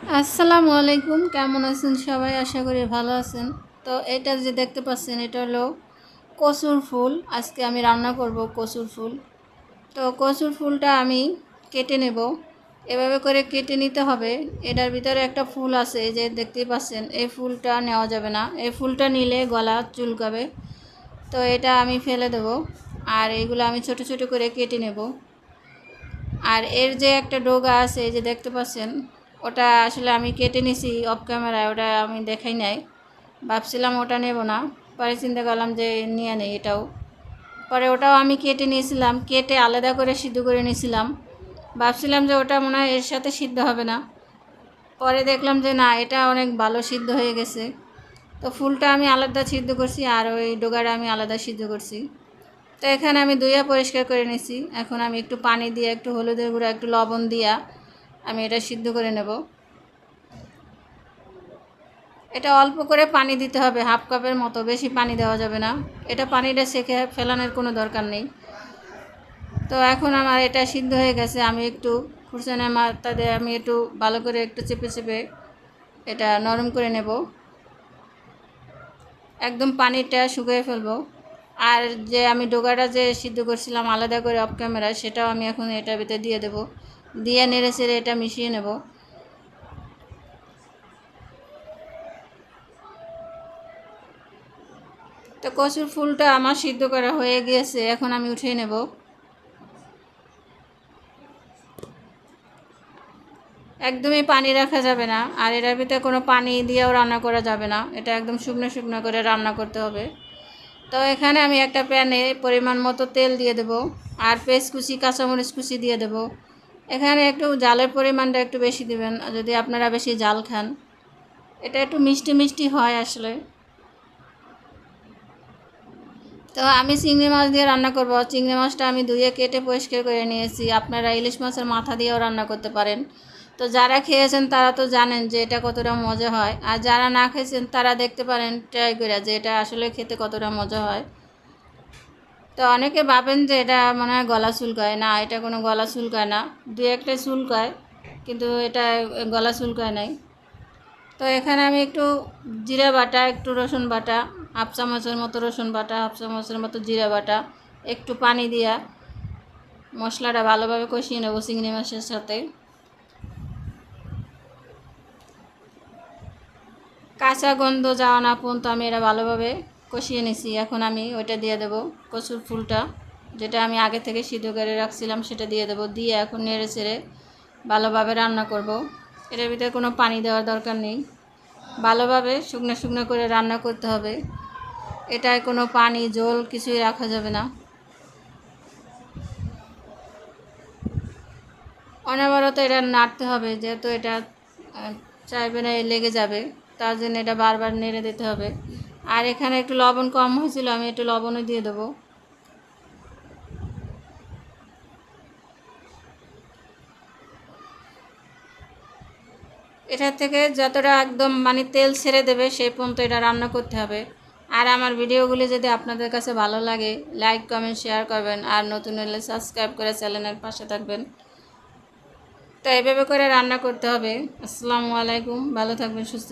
আসসালামু আলাইকুম, কেমন আছেন সবাই? আশা করি ভালো আছেন। তো এটা যে দেখতে পাচ্ছেন এটা হলো কচুর ফুল। আজকে আমি রান্না করব কচুর ফুল। তো কচুর ফুলটা আমি কেটে নেব। এভাবে করে কেটে নিতে হবে। এটার ভিতরে একটা ফুল আছে, এই যে দেখতেই পাচ্ছেন, এই ফুলটা নেওয়া যাবে না। এই ফুলটা নিলে গলা চুলকাবে। তো এটা আমি ফেলে দেব। আর এইগুলো আমি ছোট ছোট করে কেটে নেব। আর এর যে একটা ডগা আছে, এই যে দেখতে পাচ্ছেন, ওটা আসলে আমি কেটে নিছি অফ ক্যামেরায়, ওটা আমি দেখাই নাই। ভাবছিলাম ওটা নেব না, পরে চিন্তা করলাম যে নিয়ে নেই এটাও। পরে ওটাও আমি কেটে নিয়েছিলাম, কেটে আলাদা করে সিদ্ধ করে নিয়েছিলাম। ভাবছিলাম যে ওটা মনে হয় এর সাথে সিদ্ধ হবে না, পরে দেখলাম যে না, এটা অনেক ভালো সিদ্ধ হয়ে গেছে। তো ফুলটা আমি আলাদা সিদ্ধ করছি আর ওই ডগাটা আমি আলাদা সিদ্ধ করছি। তো এখানে আমি ধুয়ে পরিষ্কার করে নিয়েছি। এখন আমি একটু পানি দিয়ে, একটু হলুদের গুঁড়া, একটু লবণ দিয়া আমি এটা সিদ্ধ করে নেব। এটা অল্প করে পানি দিতে হবে, হাফ কাপের মতো, বেশি পানি দেওয়া যাবে না। এটা পানিটা সেঁকে ফেলানোর কোনো দরকার নেই। তো এখন আমার এটা সিদ্ধ হয়ে গেছে। আমি একটু খুরসানের মাথা দিয়ে আমি একটু ভালো করে একটু চেপে চেপে এটা নরম করে নেব। একদম পানিটা শুকিয়ে ফেলবো। আর যে আমি ডোগাটা যে সিদ্ধ করছিলাম আলাদা করে অফ ক্যামেরায়, সেটাও আমি এখন এটার ভিতরে দিয়ে দেবো। দিয়ে নেড়ে চেড়ে এটা মিশিয়ে নেব। তো কচুর ফুলটা আমার সিদ্ধ করা হয়ে গিয়েছে, এখন আমি উঠিয়ে নেব। একদমই পানি রাখা যাবে না, আর এটার ভিতরে কোনো পানি দিয়েও রান্না করা যাবে না। এটা একদম শুকনো শুকনো করে রান্না করতে হবে। তো এখানে আমি একটা প্যানে পরিমাণ মতো তেল দিয়ে দেব। আর পেঁয়াজ কুচি, কাঁচামরিচ কুচি দিয়ে দেব। এখানে একটু জালের পরিমাণটা একটু বেশি দিবেন যদি আপনারা বেশি জাল খান। এটা একটু মিষ্টি মিষ্টি হয় আসলে। তো আমি চিংড়ি মাছ দিয়ে রান্না করব। চিংড়ি মাছটা আমি ধুয়ে কেটে পরিষ্কার করে নিয়েছি। আপনারা ইলিশ মাছের মাথা দিয়েও রান্না করতে পারেন। তো যারা খেয়েছেন তারা তো জানেন যে এটা কতটা মজা হয়, আর যারা না খেয়েছেন তারা দেখতে পারেন ট্রাই করে যে এটা আসলে খেতে কতটা মজা হয়। তো অনেকে ভাবেন যে এটা মনে হয় গলা চুলকায়, না, এটা কোনো গলা চুলকায় না। দু একটা চুলকায়, কিন্তু এটা গলা চুলকায় নাই। তো এখানে আমি একটু জিরা বাটা, একটু রসুন বাটা, হাফ চামচের মতো রসুন বাটা, হাফ চামচের মতো জিরা বাটা, একটু পানি দিয়া মশলাটা ভালোভাবে কষিয়ে নেব চিংড়ি মাছের সাথে। কাঁচা গন্ধ যাওয়া না পর্যন্ত আমি এটা ভালোভাবে কষিয়ে নিছি। এখন আমি ওইটা দিয়ে দেবো, কচুর ফুলটা যেটা আমি আগে থেকে সিদ্ধ করে রাখছিলাম সেটা দিয়ে দেবো। দিয়ে এখন নেড়ে চেড়ে ভালোভাবে রান্না করব। এটার ভিতরে কোনো পানি দেওয়ার দরকার নেই। ভালোভাবে শুকনো শুকনো করে রান্না করতে হবে। এটায় কোনো পানি জল কিছুই রাখা যাবে না। অনবরত এটা নাড়তে হবে, যেহেতু এটা চাইবে না লেগে যাবে, তার জন্য এটা বারবার নেড়ে দিতে হবে। আর এখানে একটু লবণ কম হয়েছিল, আমি একটু লবণও দিয়ে দেবো। এটার থেকে যতটা একদম মানে তেল ছেড়ে দেবে সেই পর্যন্ত এটা রান্না করতে হবে। আর আমার ভিডিওগুলি যদি আপনাদের কাছে ভালো লাগে, লাইক কমেন্ট শেয়ার করবেন, আর নতুন হলে সাবস্ক্রাইব করে চ্যানেলের পাশে থাকবেন। তো এভাবে করে রান্না করতে হবে। আসসালামু আলাইকুম, ভালো থাকবেন, সুস্থ